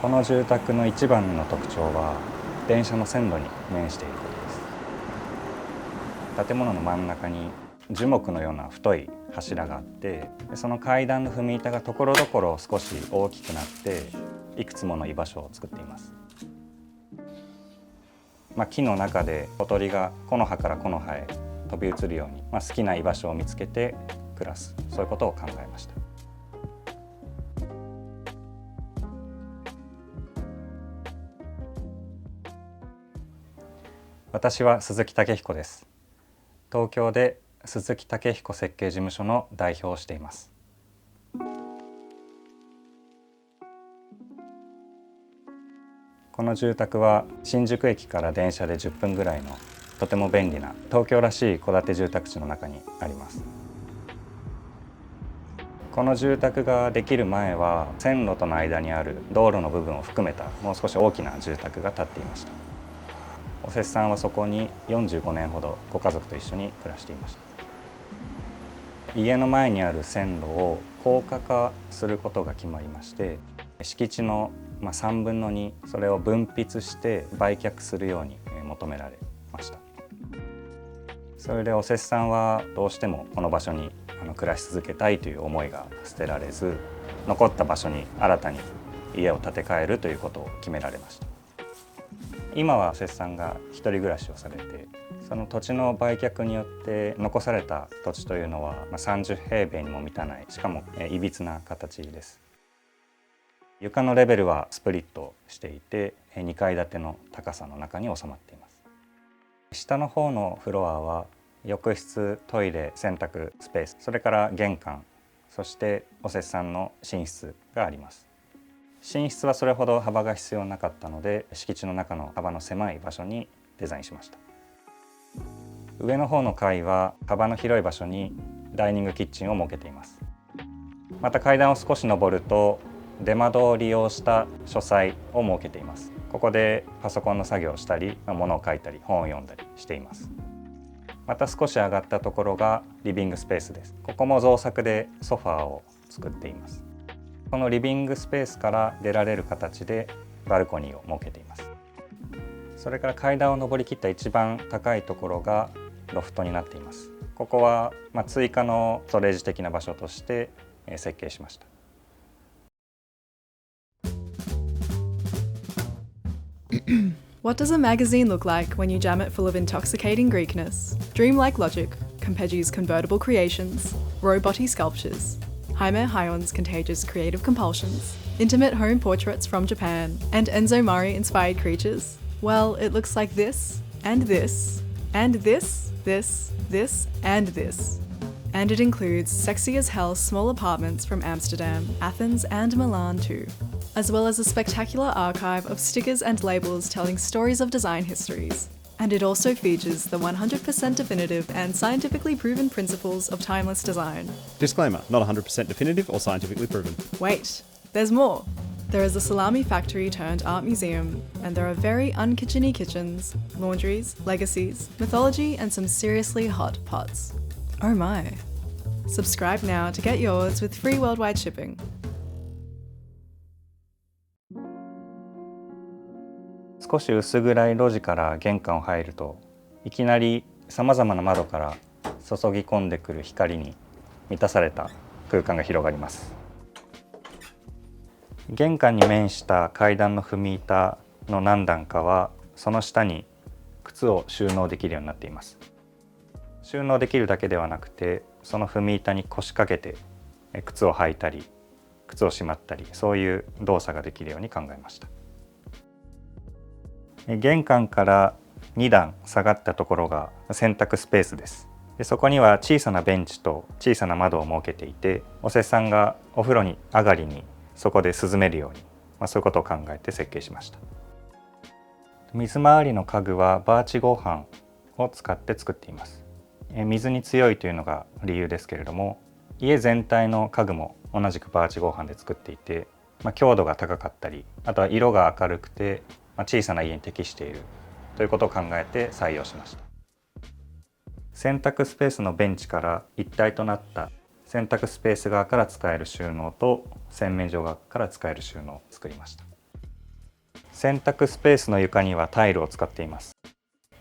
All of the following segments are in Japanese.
この住宅の一番の特徴は電車の線路に面していることです。建物の真ん中に樹木のような太い柱があって、その階段の踏み板がところどころ少し大きくなっていくつもの居場所を作っています。木の中で小鳥が木の葉から木の葉へ飛び移るように、好きな居場所を見つけて暮らす、そういうことを考えました。私は鈴木武彦です。東京で鈴木武彦設計事務所の代表をしています。この住宅は新宿駅から電車で10分ぐらいのとても便利な東京らしい戸建て住宅地の中にあります。この住宅ができる前は線路との間にある道路の部分を含めたもう少し大きな住宅が建っていました。おせっさんはそこに45年ほどご家族と一緒に暮らしていました。家の前にある線路を高架化することが決まりまして、敷地の3分の2それを分筆して売却するように求められました。それでおせっさんはどうしてもこの場所に暮らし続けたいという思いが捨てられず、残った場所に新たに家を建て替えるということを決められました。今はおせっさんが一人暮らしをされて、その土地の売却によって残された土地というのは30平米にも満たない、しかもいびつな形です。床のレベルはスプリットしていて2階建ての高さの中に収まっています。下の方のフロアは浴室、トイレ、洗濯スペース、それから玄関、そしておせっさんの寝室があります。寝室はそれほど幅が必要なかったので、敷地の中の幅の狭い場所にデザインしました。上の方の階は幅の広い場所にダイニングキッチンを設けています。また階段を少し上ると出窓を利用した書斎を設けています。ここでパソコンの作業をしたり、物を書いたり本を読んだりしています。また少し上がったところがリビングスペースです。ここも造作でソファーを作っています。このリビングスペースから出られる形でバルコニーを設けています。それから階段を上りきった一番高いところがロフトになっています。ここは追加のストレージ的な場所として設計しました。What does a magazine look like when you jam it full of intoxicating Greekness, dreamlike logic, Campeggio's convertible creations, roboty sculptures, Jaime Hayon's contagious creative compulsions, intimate home portraits from Japan, and Enzo Mari-inspired creatures? Well, it looks like this, and this, and this, and this. And it includes sexy as hell small apartments from Amsterdam, Athens, and Milan too, as well as a spectacular archive of stickers and labels telling stories of design histories. And it also features the 100% definitive and scientifically proven principles of timeless design. Disclaimer, not 100% definitive or scientifically proven. Wait, there's more. There is a salami factory turned art museum, and there are very unkitcheny kitchens, laundries, legacies, mythology, and some seriously hot pots. Oh my. Subscribe now to get yours with free worldwide shipping. 少し薄暗い路地から玄関を入ると、いきなりさまざまな窓から注ぎ込んでくる光に満たされた空間が広がります。玄関に面した階段の踏み板の何段かはその下に靴を収納できるようになっています。収納できるだけではなくて、その踏み板に腰掛けて靴を履いたり靴をしまったり、そういう動作ができるように考えました。玄関から2段下がったところが洗濯スペースです。そこには小さなベンチと小さな窓を設けていて、おせっさんがお風呂に上がりにそこで涼めるように、そういうことを考えて設計しました。水回りの家具はバーチ合板を使って作っています。水に強いというのが理由ですけれども、家全体の家具も同じくバーチ合板で作っていて、強度が高かったり、あとは色が明るくて小さな家に適しているということを考えて採用しました。洗濯スペースのベンチから一体となった洗濯スペース側から使える収納と洗面所側から使える収納を作りました。洗濯スペースの床にはタイルを使っています。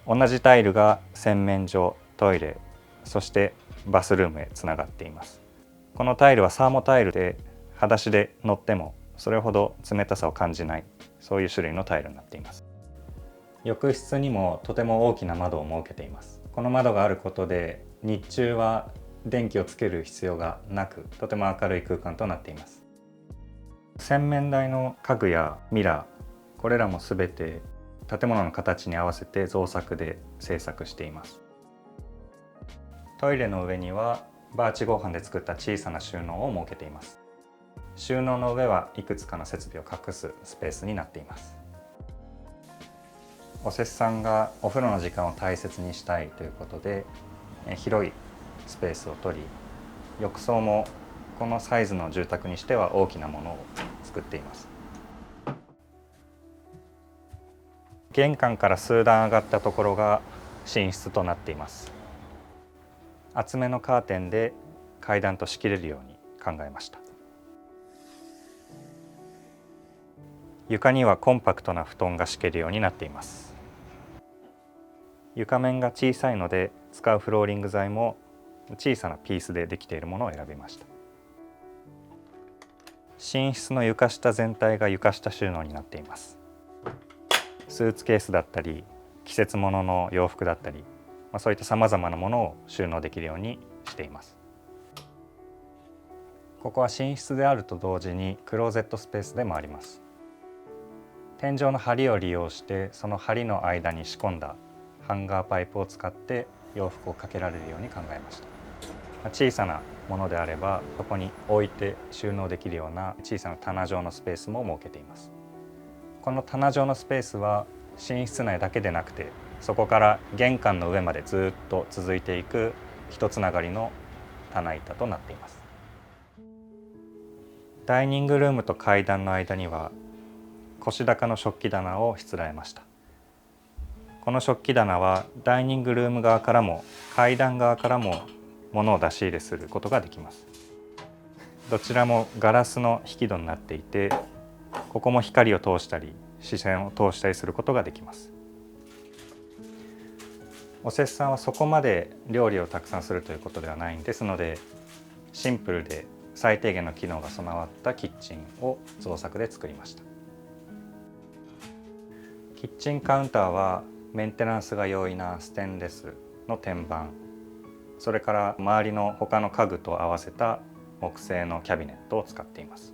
同じタイルが洗面所、トイレ、そしてバスルームへつながっています。このタイルはサーモタイルで、裸足で乗ってもそれほど冷たさを感じない、そういう種類のタイルになっています。浴室にもとても大きな窓を設けています。この窓があることで日中は電気をつける必要がなく、とても明るい空間となっています。洗面台の家具やミラー、これらもすべて建物の形に合わせて造作で製作しています。トイレの上にはバーチ合板で作った小さな収納を設けています。収納の上はいくつかの設備を隠すスペースになっています。おせっさんがお風呂の時間を大切にしたいということで、広いスペースを取り、浴槽もこのサイズの住宅にしては大きなものを作っています。玄関から数段上がったところが寝室となっています。厚めのカーテンで階段と仕切れるように考えました。床にはコンパクトな布団が敷けるようになっています。床面が小さいので、使うフローリング材も小さなピースでできているものを選びました。寝室の床下全体が床下収納になっています。スーツケースだったり、季節物の洋服だったり、そういったさまざまなものを収納できるようにしています。ここは寝室であると同時にクローゼットスペースでもあります。天井の梁を利用して、その梁の間に仕込んだハンガーパイプを使って洋服をかけられるように考えました。小さなものであればそこに置いて収納できるような小さな棚状のスペースも設けています。この棚状のスペースは寝室内だけでなくて、そこから玄関の上までずっと続いていく一つながりの棚板となっています。ダイニングルームと階段の間には腰高の食器棚をしつらえました。この食器棚はダイニングルーム側からも階段側からも物を出し入れすることができます。どちらもガラスの引き戸になっていて、ここも光を通したり視線を通したりすることができます。おせっさんはそこまで料理をたくさんするということではないんですので、シンプルで最低限の機能が備わったキッチンを造作で作りました。キッチンカウンターはメンテナンスが容易なステンレスの天板、それから周りの他の家具と合わせた木製のキャビネットを使っています。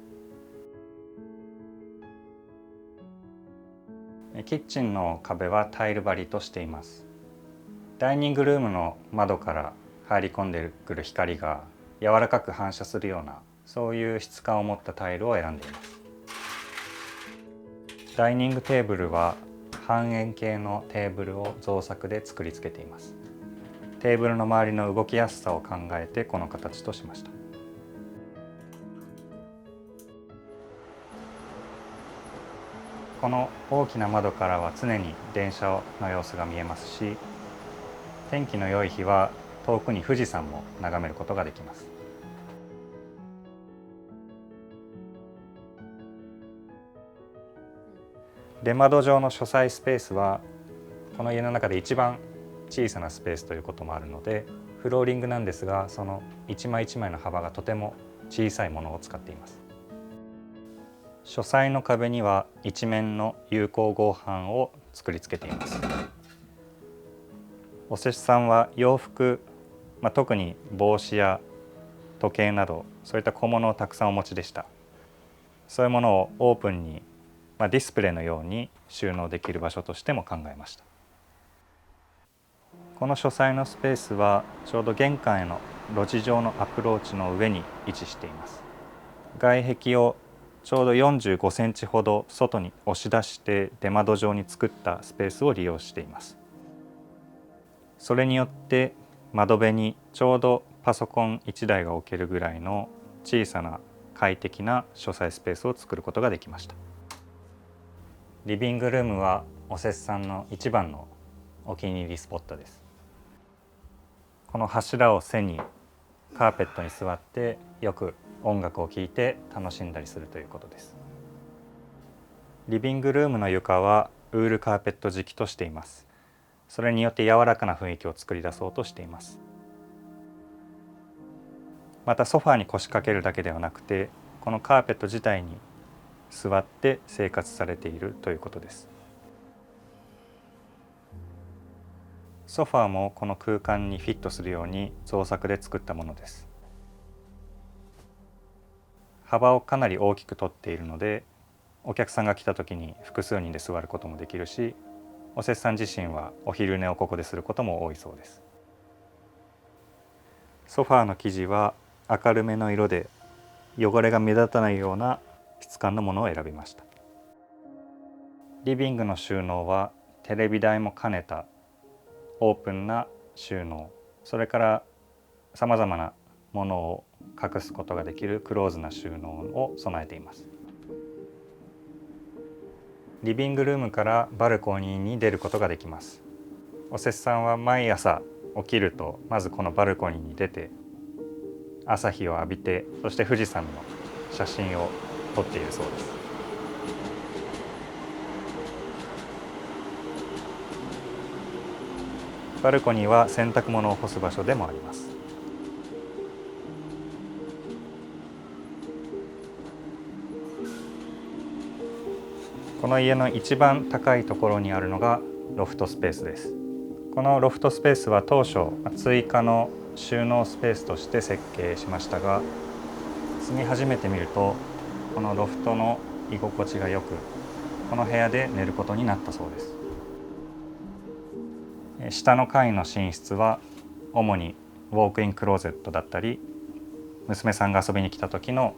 キッチンの壁はタイル張りとしています。ダイニングルームの窓から入り込んでくる光が柔らかく反射するような、そういう質感を持ったタイルを選んでいます。ダイニングテーブルは半円形のテーブルを造作で作り付けています。テーブルの周りの動きやすさを考えてこの形としました。この大きな窓からは常に電車の様子が見えますし、天気の良い日は遠くに富士山も眺めることができます。出窓上の書斎スペースはこの家の中で一番小さなスペースということもあるので、フローリングなんですが、その一枚一枚の幅がとても小さいものを使っています。書斎の壁には一面の有孔合板を作り付けています。おせっさんは洋服、特に帽子や時計などそういった小物をたくさんお持ちでした。そういうものをオープンに、ディスプレイのように収納できる場所としても考えました。この書斎のスペースはちょうど玄関への路地上のアプローチの上に位置しています。外壁をちょうど45センチほど外に押し出して出窓状に作ったスペースを利用しています。それによって窓辺にちょうどパソコン1台が置けるぐらいの小さな快適な書斎スペースを作ることができました。リビングルームはおせっさんの一番のお気に入りスポットです。この柱を背にカーペットに座ってよく音楽を聴いて楽しんだりするということです。リビングルームの床はウールカーペット敷きとしています。それによって柔らかな雰囲気を作り出そうとしています。またソファーに腰掛けるだけではなくて、このカーペット自体に座って生活されているということです。ソファーもこの空間にフィットするように造作で作ったものです。幅をかなり大きくとっているので、お客さんが来た時に複数人で座ることもできるし、おせっさん自身はお昼寝をここですることも多いそうです。ソファーの生地は明るめの色で汚れが目立たないような質感のものを選びました。リビングの収納はテレビ台も兼ねたオープンな収納、それからさまざまなものを隠すことができるクローズな収納を備えています。リビングルームからバルコニーに出ることができます。おせっさんは毎朝起きるとまずこのバルコニーに出て朝日を浴びて、そして富士山の写真を撮っているそうです。バルコニーは洗濯物を干す場所でもあります。この家の一番高いところにあるのがロフトスペースです。このロフトスペースは当初追加の収納スペースとして設計しましたが、住み始めてみるとこのロフトの居心地がよく、この部屋で寝ることになったそうです。下の階の寝室は主にウォークインクローゼットだったり、娘さんが遊びに来た時の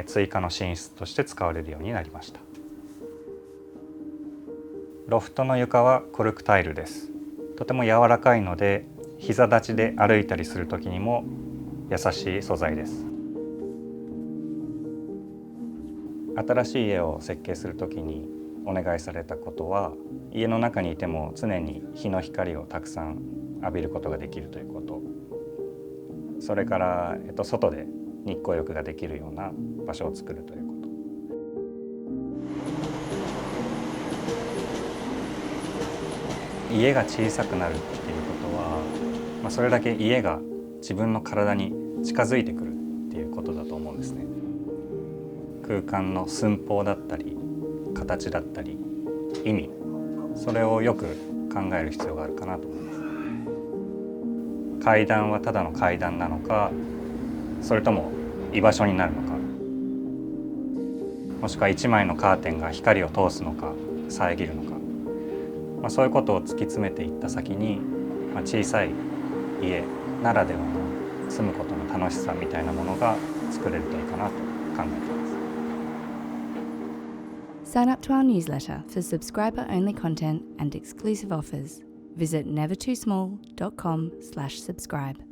追加の寝室として使われるようになりました。ロフトの床はコルクタイルです。とても柔らかいので膝立ちで歩いたりする時にも優しい素材です。新しい家を設計する時にお願いされたことは、家の中にいても常に日の光をたくさん浴びることができるということ、それから、外で日光浴ができるような場所を作るということ。家が小さくなるっていうことは、それだけ家が自分の体に近づいてくるっていうことだと思うんですね。空間の寸法だったり形だったり意味、それをよく考える必要があるかなと思います。階段はただの階段なのか、それとも居場所になるのか、もしくは一枚のカーテンが光を通すのか遮るのか、そういうことを突き詰めていった先に、小さい家ならではの住むことの楽しさみたいなものが作れるといいかなと考えています。Sign up to our newsletter for subscriber-only content and exclusive offers. Visit nevertoosmall.com/subscribe.